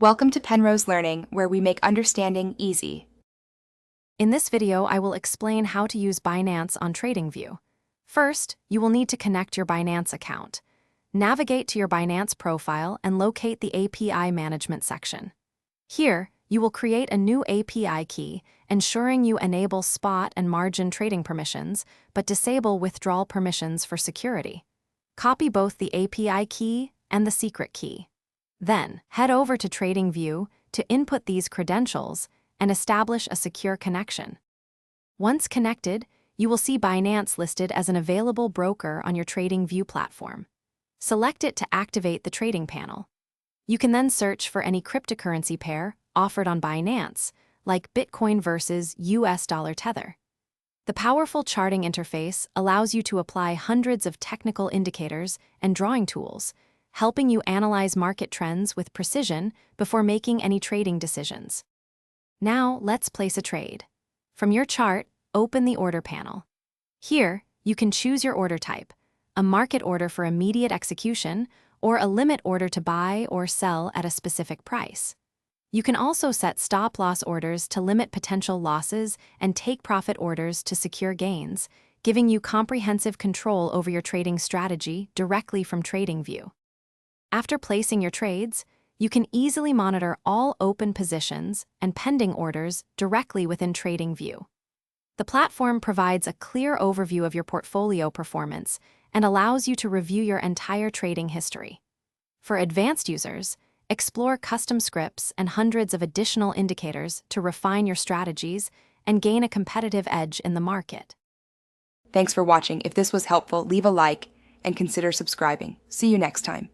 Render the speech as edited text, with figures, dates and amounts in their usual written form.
Welcome to Penrose Learning, where we make understanding easy. In this video, I will explain how to use Binance on TradingView. First, you will need to connect your Binance account. Navigate to your Binance profile and locate the API Management section. Here, you will create a new API key, ensuring you enable spot and margin trading permissions, but disable withdrawal permissions for security. Copy both the API key and the secret key. Then, head over to TradingView to input these credentials and establish a secure connection. Once connected, you will see Binance listed as an available broker on your TradingView platform. Select it to activate the trading panel. You can then search for any cryptocurrency pair offered on Binance, like Bitcoin versus US dollar Tether. The powerful charting interface allows you to apply hundreds of technical indicators and drawing tools, helping you analyze market trends with precision before making any trading decisions. Now, let's place a trade. From your chart, open the order panel. Here, you can choose your order type, a market order for immediate execution, or a limit order to buy or sell at a specific price. You can also set stop-loss orders to limit potential losses and take-profit orders to secure gains, giving you comprehensive control over your trading strategy directly from TradingView. After placing your trades, you can easily monitor all open positions and pending orders directly within TradingView. The platform provides a clear overview of your portfolio performance and allows you to review your entire trading history. For advanced users, explore custom scripts and hundreds of additional indicators to refine your strategies and gain a competitive edge in the market. Thanks for watching. If this was helpful, leave a like and consider subscribing. See you next time.